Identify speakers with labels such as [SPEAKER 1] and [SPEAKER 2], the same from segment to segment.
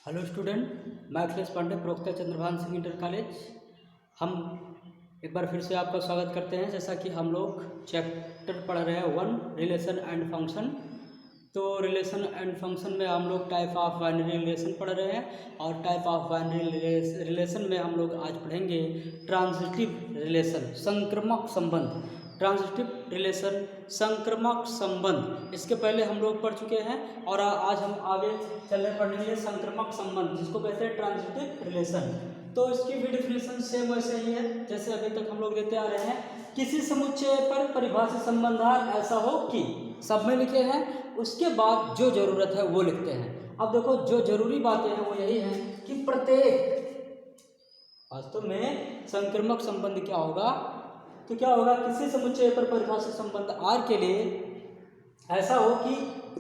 [SPEAKER 1] Hello student, मैं अखिलेश पांडे, प्रवक्ता Chandrabhan Singh inter college. हम एक बार फिर से आपका स्वागत करते हैं। जैसा कि हम लोग चैप्टर पढ़ रहे हैं 1 रिलेशन एंड फंक्शन। तो रिलेशन एंड फंक्शन में हम लोग टाइप ऑफ बाइनरी रिलेशन पढ़ रहे हैं और टाइप ऑफ बाइनरी रिलेशन में हम लोग आज पढ़ेंगे ट्रांजिटिव रिलेशन, संक्रामक संबंध। ट्रांजिटिव रिलेशन, संक्रामक संबंध, इसके पहले हम लोग पढ़ चुके हैं और आज हम आगे चल रहे पढ़ेंगे संक्रामक संबंध, जिसको कहते हैं ट्रांजिटिव रिलेशन। तो इसकी भी डिफिनेशन सेम वैसे ही है जैसे अभी तक हम लोग देते आ रहे हैं। किसी समुच्चय पर परिभाषित संबंधार ऐसा हो कि, सब में लिखे हैं, उसके बाद जो जरूरत है वो लिखते हैं। अब देखो, जो जरूरी बातें हैं वो यही हैं कि प्रत्येक, वास्तव में संक्रामक संबंध क्या होगा, तो क्या होगा, किसी समुच्चय पर परिभाषित संबंध आर के लिए ऐसा हो कि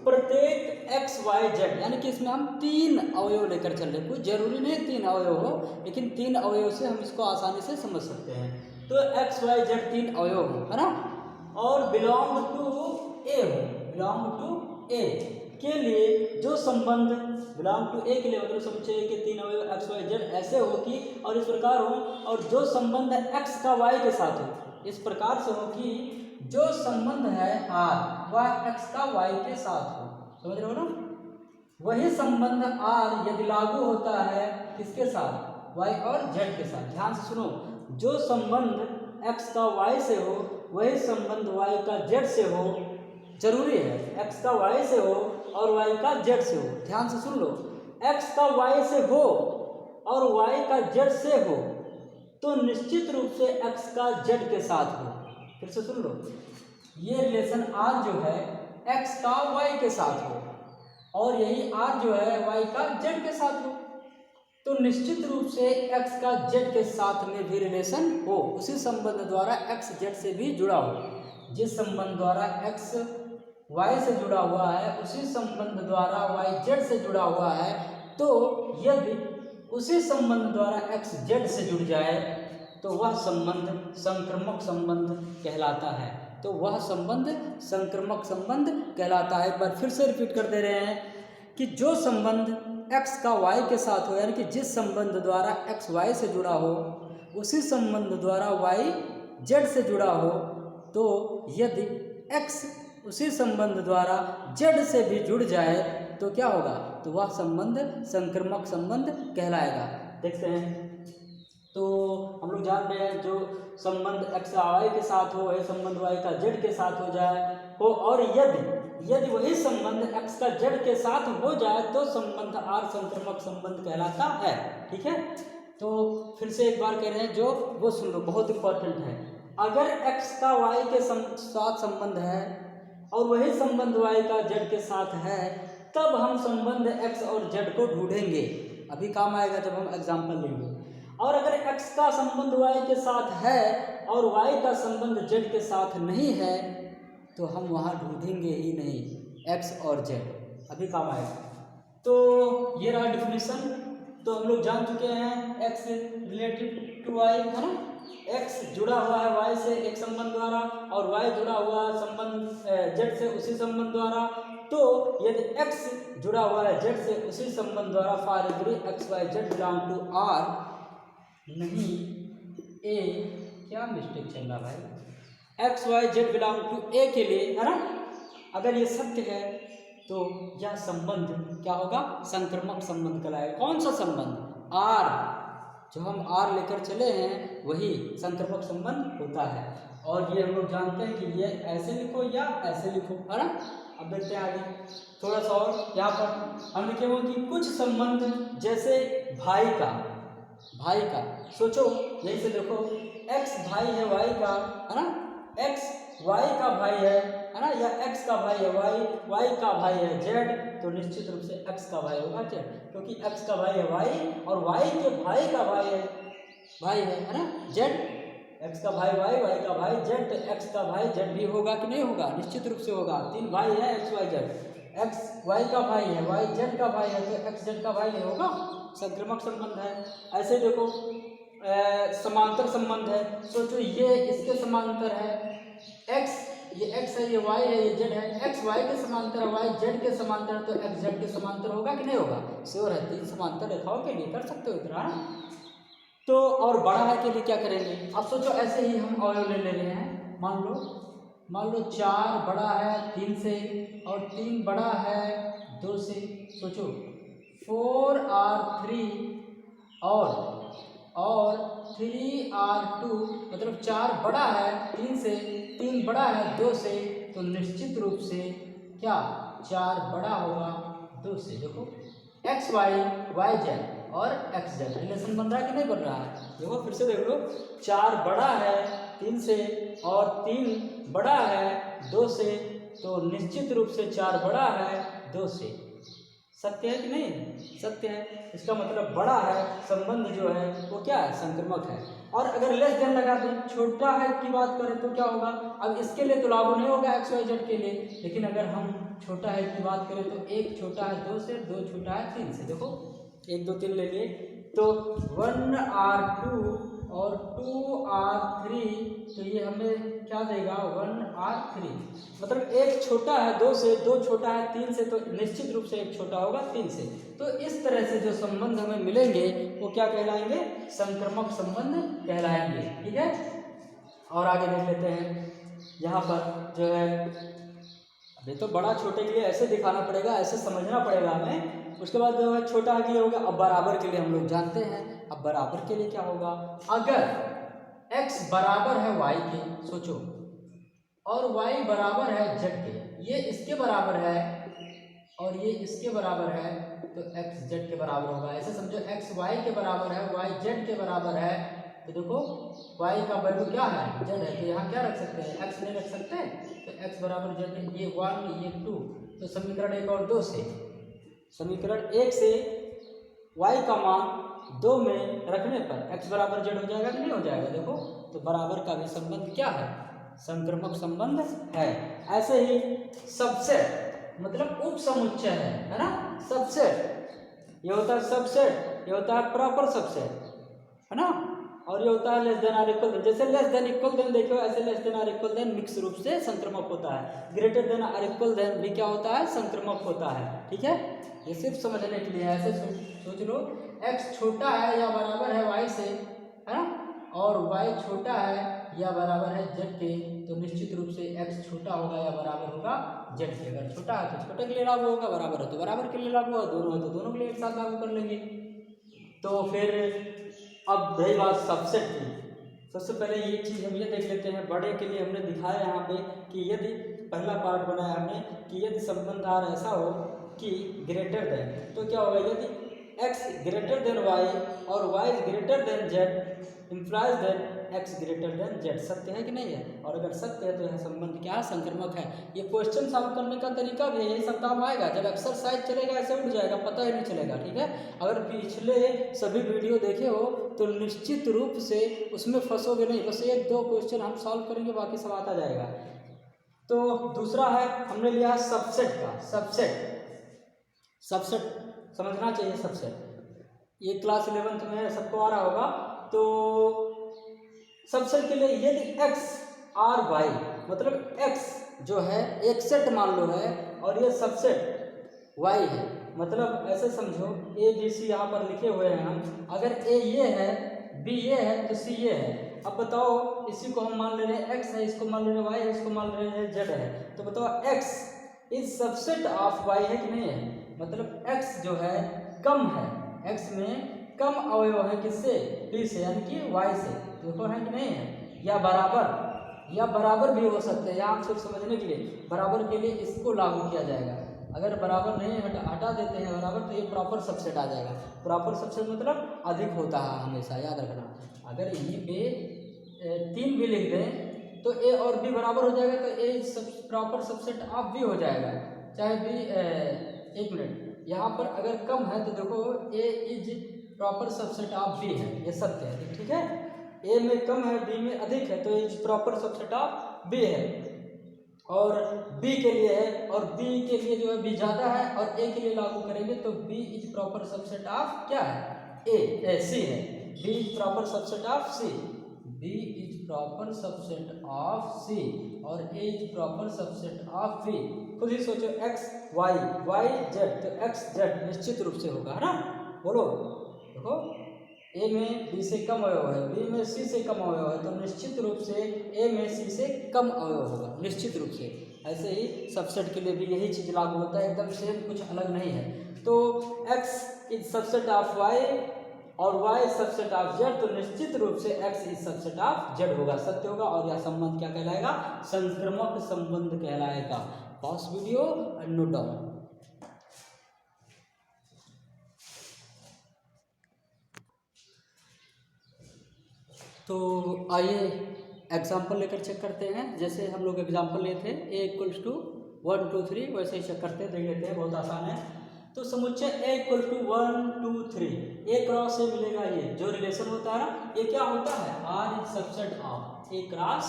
[SPEAKER 1] प्रत्येक एक्स वाई जेड, यानी कि इसमें हम 3 अवयव लेकर चल रहे हैं। कोई जरूरी नहीं 3 अवयव हो, लेकिन 3 अवयव से हम इसको आसानी से समझ सकते हैं। तो एक्स वाई जेड 3 अवयव हो, है ना, और बिलोंग टू ए हो, बिलोंग टू ए के लिए जो संबंध, बिलोंग टू ए के लिए मतलब समुच्चय के 3 अवयव एक्स वाई जेड ऐसे हो कि, और इस प्रकार हो, और जो संबंध एक्स का वाई के साथ हो, इस प्रकार से हो कि जो संबंध है आर वह एक्स का वाई के साथ हो। समझ रहे हो ना, वही संबंध आर यदि लागू होता है किसके साथ, वाई और जेड के साथ। ध्यान से सुनो, जो संबंध एक्स का वाई से हो वही संबंध वाई का जेड से हो। जरूरी है एक्स का वाई से हो और वाई का जेड से हो। ध्यान से सुन लो, एक्स का वाई से हो और वाई का जेड से हो तो निश्चित रूप से एक्स का जेड के साथ हो। फिर से सुन लो, ये रिलेशन आर जो है एक्स का वाई के साथ हो और यही आर जो है वाई का जेड के साथ हो, तो निश्चित रूप से एक्स का जेड के साथ में भी रिलेशन हो, उसी संबंध द्वारा एक्स जेड से भी जुड़ा हो। जिस संबंध द्वारा एक्स वाई से जुड़ा हुआ है उसी संबंध द्वारा वाई जेड से जुड़ा हुआ है। तो यदि उसी संबंध द्वारा एक्स जेड से जुड़ जाए तो वह संबंध संक्रामक संबंध कहलाता है। तो वह संबंध संक्रामक संबंध कहलाता है। एक बार फिर से रिपीट कर दे रहे हैं कि जो संबंध एक्स का वाई के साथ हो, यानी कि जिस संबंध द्वारा एक्स वाई से जुड़ा हो उसी संबंध द्वारा वाई जेड से जुड़ा हो, तो यदि एक्स उसी संबंध द्वारा जेड से भी जुड़ जाए तो क्या होगा, तो वह संबंध संक्रामक संबंध कहलाएगा। देखते हैं, तो हम लोग जान रहे हैं जो संबंध एक्स वाई के साथ हो वही संबंध वाई का जेड के साथ हो जाए हो, और यदि वही संबंध एक्स का जेड के साथ हो जाए तो संबंध आर संक्रामक संबंध कहलाता है। ठीक है, तो फिर से एक बार कह रहे हैं, जो वो सुन लो, बहुत इंपॉर्टेंट है। अगर एक्स का वाई के साथ संबंध है और वही संबंध वाई का जेड के साथ है तब हम संबंध एक्स और जेड को ढूंढेंगे। अभी काम आएगा जब हम एग्जाम्पल लेंगे। और अगर x का संबंध y के साथ है और y का संबंध z के साथ नहीं है तो हम वहाँ ढूंढेंगे ही नहीं x और z। अभी काम आएगा। तो ये रहा डिफिनेशन। तो हम लोग जान चुके हैं x रिलेटेड टू y, है ना, x जुड़ा हुआ है y से एक संबंध द्वारा और y जुड़ा हुआ है संबंध z से उसी संबंध द्वारा। तो यदि x जुड़ा हुआ है z से उसी संबंध द्वारा for every x Y Z belong to R, नहीं ए, क्या मिस्टेक चल रहा भाई, x Y Z belong to A के लिए, है ना, अगर ये सत्य है तो यह संबंध क्या होगा, संक्रामक संबंध कहलाएगा। कौन सा संबंध, आर, जो हम आर लेकर चले हैं वही संक्रामक संबंध होता है। और ये हम लोग जानते हैं कि ये ऐसे लिखो या ऐसे लिखो, है ना। अब देखते हैं आगे थोड़ा सा और। यहाँ पर हम लिखे हुए कि कुछ संबंध जैसे भाई का सोचो, यही से देखो, x भाई है y का, है ना, x y का भाई है ना, या x का भाई है y का भाई है z, तो निश्चित रूप से x का भाई होगा z, क्योंकि x का भाई है y और y के भाई का भाई है ना z। x का भाई y का भाई z, तो x का भाई z भी होगा कि नहीं होगा, निश्चित रूप से होगा। 3 भाई है x y z, x y का भाई है y z का भाई है, तो x z का भाई नहीं होगा, संक्रामक संबंध है। ऐसे देखो समांतर संबंध है, सोचो ये इसके समांतर है, x ये x है, ये y है, ये z है। x y के समांतर है, y z के समांतर है, तो x z के समांतर होगा कि नहीं होगा? श्योर है। 3 समांतर रेखाओं के लिए कर सकते हो इतना। तो और बड़ा है के लिए क्या करेंगे? अब सोचो ऐसे ही हम अवयव ले रहे हैं। मान लो 4 बड़ा है 3 से और 3 बड़ा है 2 से। सोचो 4r3 और 3r2, मतलब 4 बड़ा है 3 से, 3 बड़ा है 2 से, तो निश्चित रूप से क्या 4 बड़ा होगा 2 से। देखो एक्स वाई वाई जेड और एक्स जेड रिलेशन बन रहा है कि नहीं बन रहा है? देखो फिर से देख लो, 4 बड़ा है 3 से और 3 बड़ा है 2 से, तो निश्चित रूप से 4 बड़ा है 2 से। सत्य है कि नहीं? सत्य है। इसका मतलब बड़ा है, संबंध जो है वो क्या है? संक्रमक है। और अगर लेस देन लगा दें, छोटा है की बात करें तो क्या होगा? अब इसके लिए तो लागू नहीं होगा एक्स वाई जेड के लिए, लेकिन अगर हम छोटा है की बात करें तो 1 छोटा है 2 से, 2 छोटा है 3 से। देखो 1 2 3 ले लिए, तो 1r2 और 2r3, तो ये हमें क्या देगा? 1r3। मतलब 1 छोटा है 2 से, 2 छोटा है 3 से, तो निश्चित रूप से 1 छोटा होगा 3 से। तो इस तरह से जो संबंध हमें मिलेंगे वो क्या कहलाएंगे? संक्रमक संबंध कहलाएंगे। ठीक है, और आगे देख लेते हैं। यहाँ पर जो है, अभी तो बड़ा छोटे के लिए ऐसे दिखाना पड़ेगा, ऐसे समझना पड़ेगा हमें। उसके बाद जो है छोटा के लिए होगा। अब बराबर के लिए हम लोग जानते हैं। अब बराबर के लिए क्या होगा? अगर x बराबर है y के, सोचो, और y बराबर है z के, ये इसके बराबर है और ये इसके बराबर है, तो x z के बराबर होगा। ऐसे समझो x y के बराबर है, y z के बराबर है, तो देखो y का वैल्यू क्या है? z है, तो यहाँ क्या रख सकते हैं? x नहीं रख सकते, तो x बराबर z, ये 1 ये 2, तो समीकरण 1 और 2 से, समीकरण 1 से y का मान 2 में रखने पर x बराबर z हो जाएगा कि नहीं हो जाएगा? देखो, तो बराबर का भी संबंध क्या है? संक्रमक संबंध है। ऐसे ही सबसेट मतलब उप समुच्चय है ना? सबसेट, ये होता है सबसेट, ये होता है प्रॉपर सबसेट, है ना? और ये होता है less than or equal than. जैसे लेस देन इक्वल देन देखो, ऐसे less than or equal than mix रूप से संक्रमक होता है। Greater than or equal than भी क्या होता है? संक्रमक होता है। ठीक है, ये सिर्फ समझने के लिए है। ऐसे सोच लो, x छोटा है या बराबर है y से, है ना, और y छोटा है या बराबर है z के, तो निश्चित रूप से x छोटा होगा या बराबर होगा z के। अगर छोटा है तो छोटे के लिए लागू होगा, बराबर है तो बराबर के लिए लागू होगा, दोनों है तो दोनों के लिए एक साथ लागू कर लेंगे। तो फिर अब रही बात सबसेट की। सबसे पहले ये चीज़ हम ये देख लेते हैं। बड़े के लिए हमने दिखाया यहाँ पे कि यदि पहला पार्ट बनाया हमने कि यदि संबंध आर ऐसा हो कि ग्रेटर देन, तो क्या होगा? यदि x ग्रेटर देन y और y greater than z implies then x greater than z। सत्य है कि नहीं है? और अगर सत्य है तो यह संबंध क्या है? संक्रमक है। ये क्वेश्चन सॉल्व करने का तरीका भी है, यही सब काम आएगा। जब एक्सरसाइज चलेगा ऐसे उठ जाएगा, पता ही नहीं चलेगा। ठीक है, अगर पिछले सभी वीडियो देखे हो तो निश्चित रूप से उसमें फंसोगे नहीं। बस 1-2 क्वेश्चन हम सॉल्व करेंगे, बाकी सब आता जाएगा। तो दूसरा है, हमने लिया सबसेट का। सबसेट समझना चाहिए। सबसेट ये क्लास 11th में सबको आ रहा होगा। तो सबसेट के लिए यदि x r y, मतलब x जो है एक सेट मान लो है और ये सबसेट y है, मतलब ऐसे समझो a b c यहाँ पर लिखे हुए हैं हम। अगर a ये है, b ये है, तो c ये है। अब बताओ, इसी को हम मान ले रहे हैं x है, इसको मान ले रहे हैं y है, इसको मान ले रहे हैं z है। तो बताओ x is subset of y है कि नहीं है? मतलब x जो है कम है, x में कम अवयव है किससे? b से, यानी कि y से। देखो है कि नहीं है? या बराबर भी हो सकते हैं। यहाँ आप सिर्फ समझने के लिए, बराबर के लिए इसको लागू किया जाएगा। अगर बराबर नहीं हटा देते हैं बराबर, तो ये प्रॉपर सबसेट आ जाएगा। प्रॉपर सबसेट मतलब अधिक होता है हमेशा, याद रखना। अगर यहीं पे 3 भी लिख दें तो a और b बराबर हो जाएगा, तो a proper subset of b हो जाएगा। चाहे b, एक मिनट, यहाँ पर अगर कम है तो देखो a is proper subset of b है, ये सत्य है। ठीक है, a में कम है b में अधिक है, तो is proper subset of b है। और b के लिए है, और b के लिए जो है b ज़्यादा है और a के लिए लागू करेंगे तो b is proper subset of क्या है? a c है। b is proper subset of c, b is proper subset of C और A is proper subset of B. खुद ही सोचो एक्स वाई वाई जेड, तो एक्स जेड निश्चित रूप से होगा, है ना। बोलो, देखो ए में बी से कम अवयव है, बी में सी से कम अवयव है, तो निश्चित रूप से ए में सी से कम अवयव होगा, निश्चित रूप से। ऐसे ही सबसेट के लिए भी यही चीज़ लागू होता है, एकदम सेम, कुछ अलग नहीं है। तो x is subset of y और y सबसेट ऑफ z, तो निश्चित रूप से x is subset of z होगा, सत्य होगा। और यह संबंध क्या कहलाएगा? संक्रामक संबंध कहलाएगा। Pause video and note down. तो आइए एग्जाम्पल लेकर चेक करते हैं। जैसे हम लोग एग्जाम्पल लिए थे a इक्वल्स टू 1 2 3, वैसे ही चेक करते देख लेते हैं, बहुत आसान है। तो समुच्चय a equal to 1 2 3, a cross a मिलेगा, ये जो रिलेशन होता है ना, ये क्या होता है? R is subset of a cross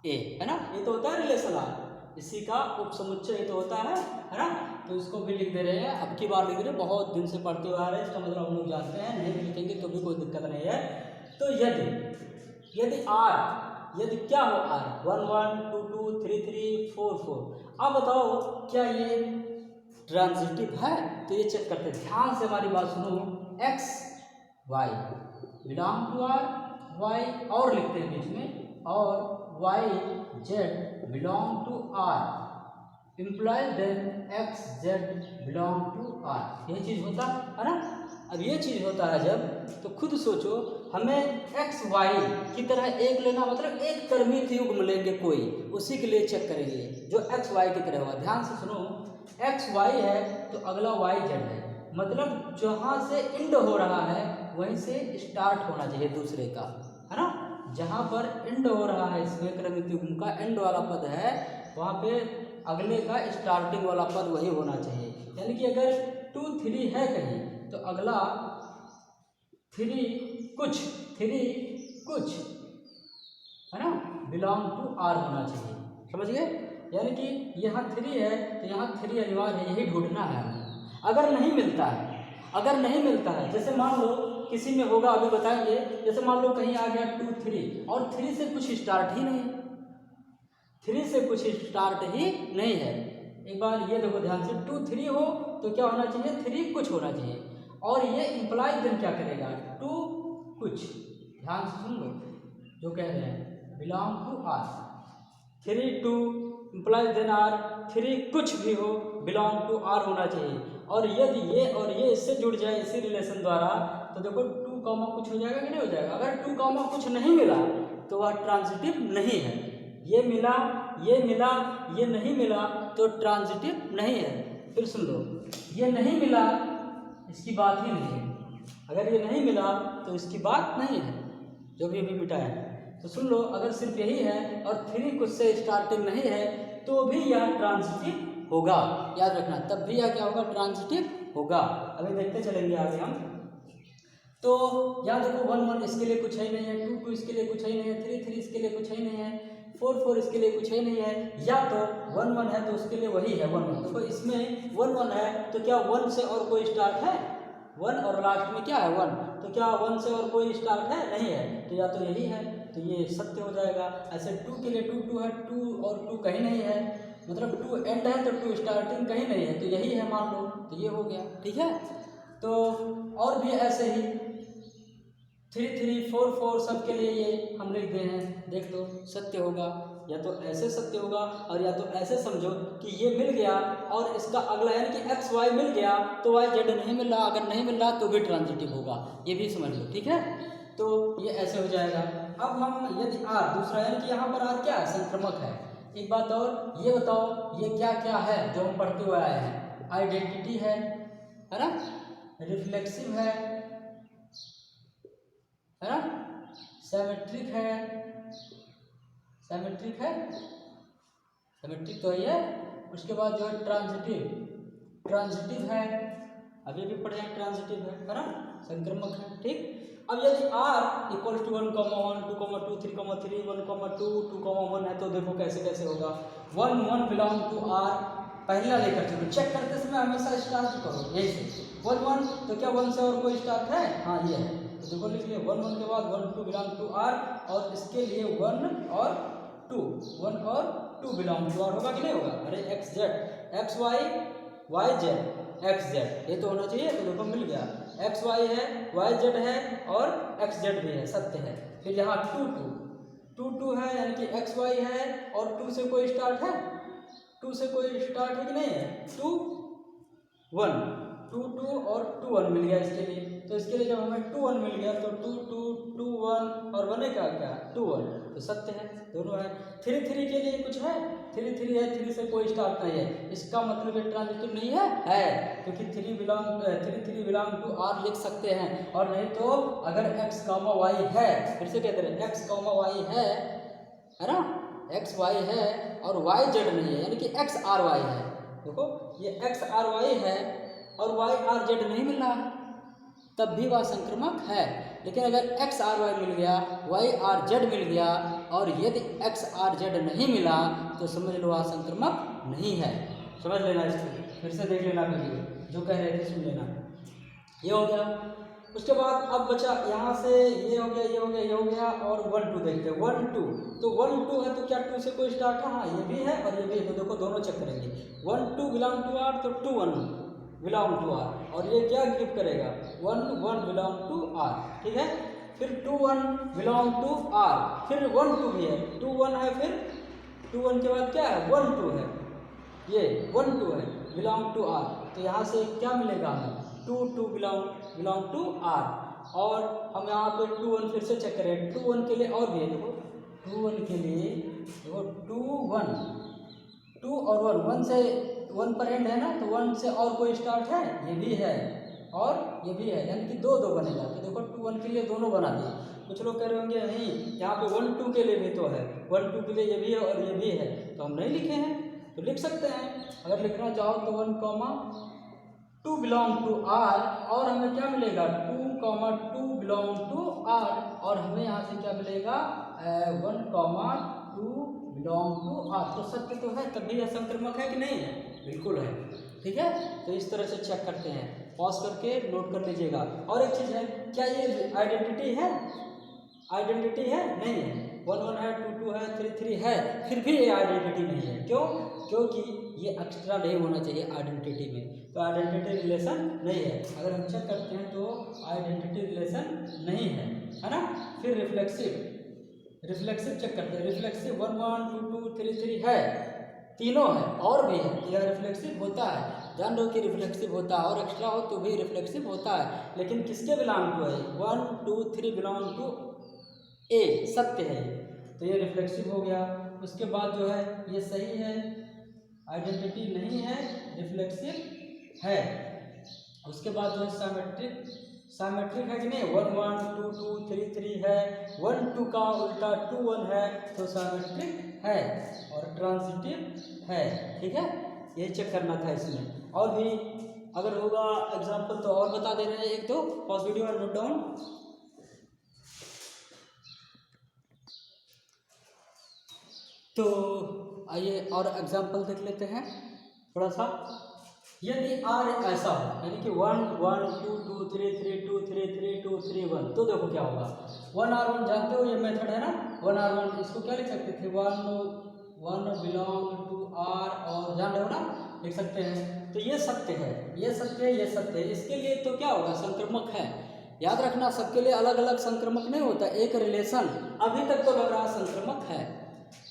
[SPEAKER 1] a, है ना। ये तो होता है रिलेशन R, इसी का उपसमुच्चय तो होता है ना। तो इसको भी लिख दे रहे हैं, अब की बार लिख रहे हैं, बहुत दिन से पढ़ते हुए आ रहे हैं, इसका मतलब हम लोग जानते हैं, नहीं भी लिखेंगे तो भी कोई दिक्कत नहीं है। तो यदि R, यदि क्या हो R 1 1 2 2 3 3 4 4, अब बताओ क्या ये ट्रांजिटिव है? तो ये चेक करते हैं, ध्यान से हमारी बात सुनो। x y belong to R, y और लिखते हैं बीच में, और y z belong to R, implies then x z belong to R। यही चीज होता है ना। अब ये चीज होता है जब, तो खुद सोचो, हमें x y की तरह एक लेना, मतलब एक कर्मित युग्म लेंगे कोई, उसी के लिए चेक करेंगे जो x y की तरह होगा। ध्यान से सुनो, x y है तो अगला y z है, मतलब जहाँ से एंड हो रहा है वहीं से स्टार्ट होना चाहिए दूसरे का, है ना। जहाँ पर एंड हो रहा है इसमें क्रमिक युग्म का एंड वाला पद है, वहाँ पे अगले का स्टार्टिंग वाला पद वही होना चाहिए। यानी कि अगर 2 3 है कहीं, तो अगला 3 कुछ है ना, बिलोंग टू R होना चाहिए, समझ गए। यानी कि यहाँ 3 है तो यहाँ 3 अनिवार्य है, यही ढूंढना है हमें। अगर नहीं मिलता है, जैसे मान लो किसी में होगा, अभी बताएंगे, जैसे मान लो कहीं आ गया 2 3 और 3 से कुछ स्टार्ट ही नहीं है, 3 से कुछ स्टार्ट ही नहीं है। एक बार ये देखो ध्यान से, 2 3 हो तो क्या होना चाहिए? 3 कुछ होना चाहिए। और ये इम्प्लाइज देन क्या करेगा? 2 कुछ। ध्यान से सुन लो जो कह रहे हैं, belong to R, 3 2 implies then R, 3 कुछ भी हो बिलोंग टू R होना चाहिए। और यदि ये और ये इससे जुड़ जाए इसी रिलेशन द्वारा, तो देखो 2 कॉमा कुछ हो जाएगा कि नहीं हो जाएगा? अगर 2 कॉमा कुछ नहीं मिला तो वह ट्रांजिटिव नहीं है। ये मिला, ये नहीं मिला तो ट्रांजिटिव नहीं है। फिर सुन लो, ये नहीं मिला, इसकी बात ही नहीं है। अगर ये नहीं मिला तो इसकी बात नहीं है, जो भी अभी मिटा है। तो सुन लो, अगर सिर्फ यही है और 3 कुछ से स्टार्टिंग नहीं है, तो भी यह ट्रांजिटिव होगा, याद रखना, तब भी यह क्या होगा? ट्रांजिटिव होगा। अभी देखते चलेंगे आगे हम। तो यहाँ देखो 1 1 इसके लिए कुछ है नहीं है, 2 2 इसके लिए कुछ है नहीं है, 3 3 इसके लिए कुछ है नहीं है, 4 4 इसके लिए कुछ है नहीं है। या तो 1 1 है तो उसके लिए वही है 1 1। देखो इसमें 1 1 है तो क्या 1 से और कोई स्टार्ट है? 1 और लास्ट में क्या है? 1। तो क्या 1 से और कोई स्टार्ट है? नहीं है। तो या तो यही है, तो ये सत्य हो जाएगा। ऐसे 2 के लिए 2 2 है, 2 और 2 कहीं नहीं है, मतलब 2 एंड है तो 2 स्टार्टिंग कहीं नहीं है, तो यही है मान लो, तो ये हो गया, ठीक है। तो और भी ऐसे ही 3 3 4 4 सब के लिए ये हम लिख दे हैं, देख लो सत्य होगा। या तो ऐसे सत्य होगा और या तो ऐसे समझो कि ये मिल गया और इसका अगला यानी कि एक्स वाई मिल गया तो वाई जेड नहीं मिल रहा, अगर नहीं मिल रहा तो भी ट्रांजिटिव होगा, ये भी समझ लो, ठीक है। तो ये ऐसे हो जाएगा। अब हम यदि आर दूसरा यानी कि यहाँ पर आर क्या है? संक्रमक है। एक बात और, ये बताओ ये क्या क्या है जो हम पढ़ते हुए आए हैं? आइडेंटिटी है ना, रिफ्लेक्सिव है ना, सिमेट्रिक है, सिमेट्रिक तो है। उसके बाद जो है ट्रांजिटिव है, अभी भी पढ़े हैं, ट्रांजिटिव है ना, संक्रमक है, ठीक। अब यदि r इक्वल टू 1 1 2 2 3 3 1 2 2 1 है तो देखो कैसे कैसे होगा। 1 1 बिलोंग टू R, पहला लेकर चलो, चेक करते समय हमेशा स्टार्ट करो यही से 1 1, तो क्या 1 से और कोई स्टार्ट है? हाँ ये है, तो देखो लिख लिया 1 1 के बाद 1 2 बिलोंग टू आर, और इसके लिए 1 और 2 1 और 2 बिलोंग टू आर होगा कि नहीं होगा? अरे X Z X Y Z X Z ये तो होना चाहिए, तो देखो मिल गया, एक्स वाई है, वाई जेड है और एक्स जेड भी है, सत्य है। फिर यहाँ 2 2 है, यानी कि एक्स वाई है और 2 से कोई स्टार्ट है? 2 से कोई स्टार्ट है कि नहीं है? 2 1 2 2 और 2 1 मिल गया इसके लिए, तो इसके लिए जब हमें 2 1 मिल गया तो 2 2 2 1 और 1 का क्या 2 1, तो सत्य है, दोनों है। 3 3 के लिए कुछ है? 3 3 है, 3 से कोई स्टार्ट नहीं है, इसका मतलब ये ट्रांजिटिव नहीं है क्योंकि 3 3 बिलोंग टू आर लिख सकते हैं। और नहीं तो अगर x y है, फिर से कहते हैं x y है ना, x y है और y z नहीं है, यानी कि x r y है, देखो ये x r y है और y r z नहीं मिल रहा, तब भी वह संक्रमक है। लेकिन अगर एक्स आर वाई मिल गया, वाई आर जेड मिल गया, और यदि एक्स आर जेड नहीं मिला तो समझ लो वह संक्रमक नहीं है। समझ लेना, इसको फिर से देख लेना वीडियो, जो कह रहे थे सुन लेना। ये हो गया, उसके बाद अब बचा यहाँ से ये हो गया, ये हो गया, ये हो गया, और 1 2 देखते हैं 1 2, तो 1 2 है तो क्या 2 से कोई स्टार्ट है? हाँ ये भी है और ये भी है, तो देखो दोनों चेक करेंगे। 1 2 बिलोंग टू आर, तो 2 1 बिलोंग टू आर, और ये क्या गिव करेगा? 1 1 बिलोंग टू आर, ठीक है। फिर 2 1 बिलोंग टू आर, फिर 1 2 भी है, 2 1 है, फिर 2 1 के बाद क्या है? 1 2 है, ये 1 2 है बिलोंग टू आर, तो यहाँ से क्या मिलेगा हमें? 2 2 बिलोंग टू आर। और हम यहाँ पे 2 1 फिर से चेक करें, 2 1 के लिए और भी है, देखो 2 1 के लिए देखो 2 1 2 और 1 से 1 पर एंड है ना, तो 1 से और कोई स्टार्ट है? ये भी है और ये भी है, यानी कि 2 2 बनेगा, तो देखो 2 1 के लिए दोनों बना दिए। कुछ लोग कह रहे होंगे नहीं यहाँ पे 1 2 के लिए भी तो है, 1 2 के लिए ये भी है और ये भी है, तो हम नहीं लिखे हैं, तो लिख सकते हैं। अगर लिखना चाहो तो 1 2 बिलोंग टू आर, और हमें क्या मिलेगा? 2 2 बिलोंग टू आर, और हमें यहाँ से क्या मिलेगा? 1 2 बिलोंग टू आर, तो सत्य तो है, तभी यह संक्रमक है कि नहीं है? बिल्कुल है, ठीक है। तो इस तरह से चेक करते हैं, पॉज करके नोट कर लीजिएगा। और एक चीज़ है, क्या ये आइडेंटिटी है? आइडेंटिटी है? नहीं है। 1 1 है, 2 2 है, 3 3 है, फिर भी ये आइडेंटिटी नहीं है। क्यों? क्योंकि ये एक्स्ट्रा नहीं होना चाहिए आइडेंटिटी में, तो आइडेंटिटी रिलेशन नहीं है। अगर हम चेक करते हैं तो आइडेंटिटी रिलेशन नहीं है ना। फिर रिफ्लेक्सिव चेक करते हैं, रिफ्लेक्सिव 1 1 2 2 3 3 है, तीनों है, और भी है, यह रिफ्लेक्सिव होता है, जान लो कि रिफ्लेक्सिव होता है, और एक्स्ट्रा हो तो भी रिफ्लेक्सिव होता है, लेकिन किसके बिलोंग टू है? 1 2 3 बिलोंग टू ए, सत्य है, तो ये रिफ्लेक्सिव हो गया। उसके बाद जो है ये सही है, आइडेंटिटी नहीं है, रिफ्लेक्सिव है। उसके बाद जो है साइमेट्रिक है कि नहीं? 1 1 2 2 3 3 है, 1 2 का उल्टा 2 1 है, तो साइमेट्रिक है और ट्रांजिटिव है, ठीक है। ये चेक करना था इसमें। और भी अगर होगा एग्जाम्पल तो और बता दे रहे हैं, एक दो पॉज वीडियो और नोट डाउन। तो आइए और एग्जाम्पल देख लेते हैं थोड़ा सा। यदि आर ऐसा हो, यानी कि 1 1 2 2 3 3 2 3 3 2 3 1, तो देखो क्या होगा। 1 R 1 जानते हो, ये मेथड है ना, 1 R 1, इसको क्या लिख सकते थे? 1 1 बिलोंग टू आर, और जान रहे हो ना, लिख सकते हैं। तो ये सत्य है, ये सत्य है, ये सत्य है। इसके लिए तो क्या होगा? संक्रमक है। याद रखना, सबके लिए अलग अलग संक्रमक नहीं होता, एक रिलेशन अभी तक तो लग रहा संक्रमक है।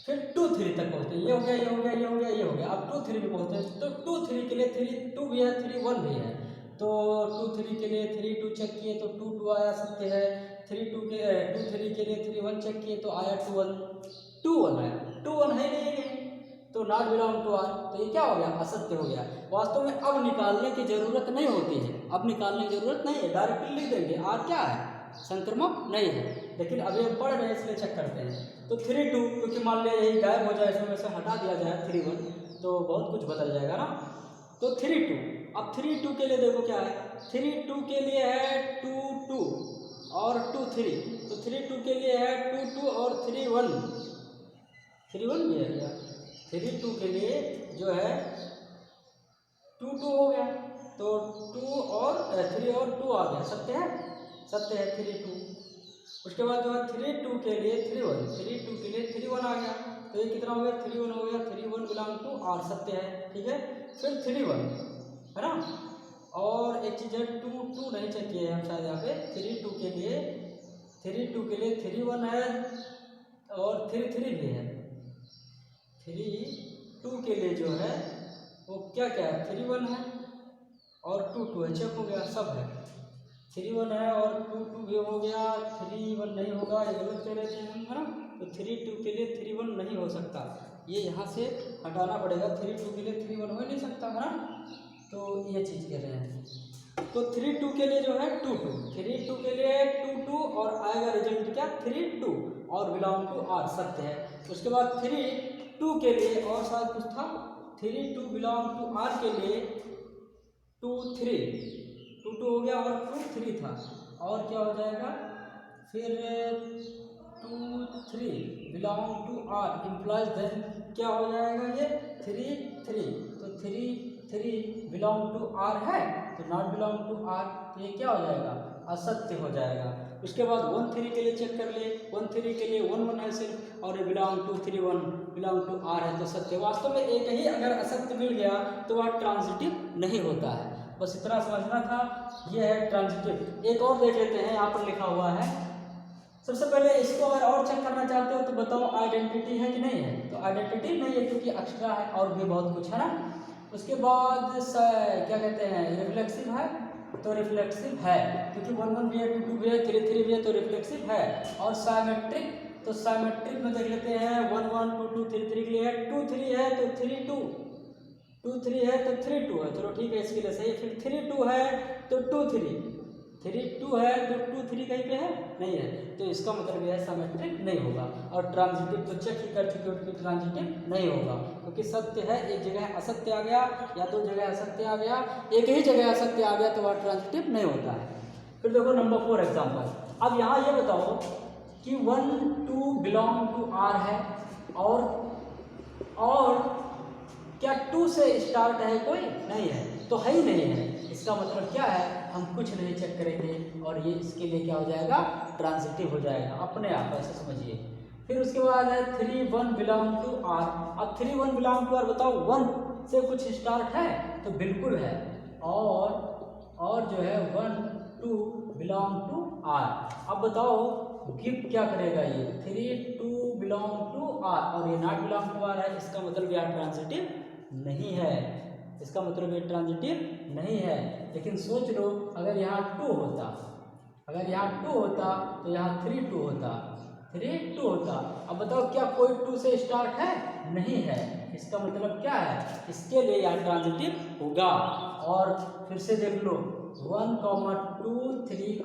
[SPEAKER 1] फिर 2 3 तक पहुँचते हैं, ये हो गया, ये हो गया, ये हो गया, ये हो गया, अब 2 3 में पहुँचते हैं, तो 2 3 के लिए 3 2 भी है, 3 1 भी है, तो 2 3 के लिए 3 2 चेक किए तो 2 2 आया, सत्य है। 2 3 के लिए 3 1 चेक किए तो आया 2 1 आया, 2 1 है नहीं, तो नॉट बिलोंग टू आर, तो ये क्या हो गया? असत्य हो गया। वास्तव में अब निकालने की जरूरत नहीं होती है, अब निकालने की जरूरत नहीं है, डायरेक्टली लिख देंगे आर क्या है? संक्रमक नहीं है। लेकिन अभी हम पढ़ रहे हैं इसलिए चेक करते हैं। तो 3 2, क्योंकि मान लिया यही गायब हो जाए, इसमें से हटा दिया जाए 3 1, तो बहुत कुछ बदल जाएगा ना। तो 3 2, अब 3 2 के लिए देखो क्या है? 3 2 के लिए है 2 2 और 2 3, तो 3 2 के लिए है 2 2 और 3 1 भी है क्या? 3 2 के लिए जो है 2 2 हो गया, तो 2 और 3 और 2 आ गया, सत्य है 3 2। उसके बाद जो है 3 2 के लिए 3 1, 3 2 के लिए 3 1 आ गया, तो ये कितना हो गया 3 1 हो गया, 3 1 बिलोंग टू आर, सत्य है, ठीक है। फिर 3 1 है ना, और एक चीज़ है 2 2 नहीं चेक किए हम शायद यहाँ पे, 3 2 के लिए 3 1 है और 3 3 भी है, 3 2 के लिए जो है वो क्या क्या है 3 1 है और 2 2 है, चेक हो गया, सब है 3 1 है और 2 2 भी हो गया, 3 1 नहीं होगा, ये गलत कह रहे थे हम, है ना, तो 3 2 के लिए 3 1 नहीं हो सकता, ये यहाँ से हटाना पड़ेगा, 3 2 के लिए 3 1 हो ही नहीं सकता, है ना, तो ये चीज़ कह रहे हैं। तो 3 2 के लिए जो है 2 2, 3 2 के लिए 2 2 और आएगा रिजल्ट क्या 3 2 और बिलोंग टू आर, सत्य है। उसके बाद 3 2 के लिए और शायद कुछ था, 3 2 बिलोंग टू आर के लिए 2 3 2 2 हो गया और 2 3 था, और क्या हो जाएगा फिर 2 3 belong to R implies then क्या हो जाएगा ये 3 3, तो 3 3 बिलोंग टू आर है, तो नॉट बिलोंग टू आर, तो ये क्या हो जाएगा असत्य हो जाएगा। उसके बाद 1 3 के लिए चेक कर ले, 1 3 के लिए 1 1 है सिर्फ, और ये belong to 3 1 belong to R है, तो सत्य। वास्तव में एक ही अगर असत्य मिल गया तो वह ट्रांजिटिव नहीं होता है, बस इतना समझना था, ये है ट्रांजिटिव। एक और देख लेते हैं, यहाँ पर लिखा हुआ है, सबसे पहले इसको अगर और चेक करना चाहते हो तो बताओ आइडेंटिटी है कि नहीं है, तो आइडेंटिटी नहीं है क्योंकि एक्स्ट्रा है और भी बहुत कुछ है ना। उसके बाद क्या कहते हैं रिफ्लेक्सिव है, तो रिफ्लेक्सिव है क्योंकि 1 1 भी है, 2 2 भी है, 3 3 भी है, तो रिफ्लेक्सिव है। और साइमेट्रिक, तो साइमेट्रिक में देख लेते हैं 1 1 2 2 3 3 के लिए है, 2 3 है तो 3 2, 2 3 है तो 3 2 है, चलो ठीक है इसके लिए सही है। फिर 3 2 है तो 2 3, 3 2 है तो 2 3 कहीं पे है नहीं है, तो इसका मतलब यह साइमेट्रिक नहीं होगा। और ट्रांजिटिव तो चेक ही कर चुके हो कि ट्रांजिटिव नहीं होगा, क्योंकि सत्य है, एक जगह असत्य आ गया या 2 जगह असत्य आ गया, एक ही जगह असत्य आ गया तो वह ट्रांजिटिव नहीं होता है। फिर देखो नंबर 4 एग्जाम्पल, अब यहाँ ये बताओ कि 1 2 बिलोंग टू आर है और क्या 2 से स्टार्ट है कोई नहीं है, तो है ही नहीं है, इसका मतलब क्या है हम कुछ नहीं चेक करेंगे और ये इसके लिए क्या हो जाएगा ट्रांजिटिव हो जाएगा अपने आप, ऐसे समझिए। फिर उसके बाद है 3 1 बिलोंग टू आर, अब 3 1 बिलोंग टू आर बताओ 1 से कुछ स्टार्ट है तो बिल्कुल है, और जो है 1 2 बिलोंग टू आर। अब बताओ गिव क्या करेगा ये 3 2 बिलोंग टू आर और ये नॉट बिलोंग टू आर है, इसका मतलब यह ट्रांजिटिव नहीं है, इसका मतलब ये ट्रांजिटिव नहीं है। लेकिन सोच लो अगर यहाँ 2 होता, अगर यहाँ 2 होता तो यहाँ 3 2 होता, 3 2 होता। अब बताओ क्या कोई 2 से स्टार्ट है नहीं है, इसका मतलब क्या है इसके लिए यह ट्रांजिटिव होगा। और फिर से देख लो 1 2 3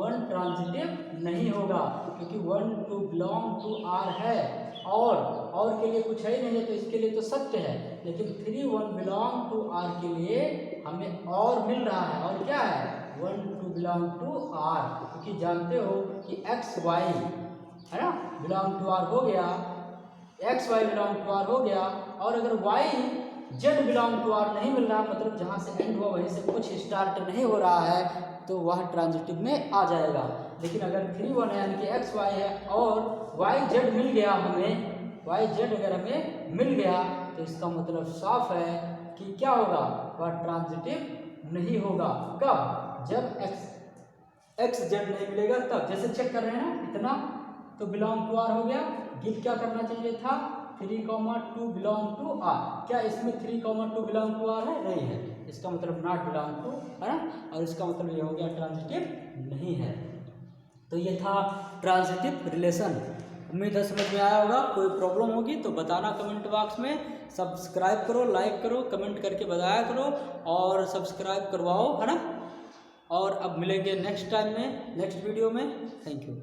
[SPEAKER 1] 1 ट्रांजिटिव नहीं होगा क्योंकि 1 2 बिलोंग टू आर है और के लिए कुछ है ही नहीं है, तो इसके लिए तो सत्य है। लेकिन 3 1 बिलोंग टू आर के लिए हमें और मिल रहा है, और क्या है 1 2 बिलोंग टू आर, क्योंकि जानते हो कि एक्स वाई है ना बिलोंग टू आर हो गया, X Y belong to R हो गया, और अगर Y Z belong to R नहीं मिल रहा, मतलब जहाँ से एंड हुआ वहीं से कुछ स्टार्ट नहीं हो रहा है, तो वह ट्रांजिटिव में आ जाएगा। लेकिन अगर 3 1 है यानी कि एक्स वाई है और वाई जेड मिल गया हमें, वाई जेड अगर हमें मिल गया तो इसका मतलब साफ है कि क्या होगा वह ट्रांजिटिव नहीं होगा। कब? जब एक्स जेड नहीं मिलेगा तब। जैसे चेक कर रहे हैं ना इतना, तो बिलोंग टू आर हो गया, गिव क्या करना चाहिए था 3 2 बिलोंग टू आर, क्या इसमें 3 2 बिलोंग टू आर है नहीं है, इसका मतलब नॉट बिलोंग टू है ना, और इसका मतलब ये हो गया ट्रांजिटिव नहीं है। तो ये था ट्रांजिटिव रिलेशन। उम्मीद है समझ में आया होगा। कोई प्रॉब्लम होगी तो बताना कमेंट बॉक्स में। सब्सक्राइब करो, लाइक करो, कमेंट करके बताया करो और सब्सक्राइब करवाओ, है ना। और अब मिलेंगे नेक्स्ट टाइम में, नेक्स्ट वीडियो में। Thank you.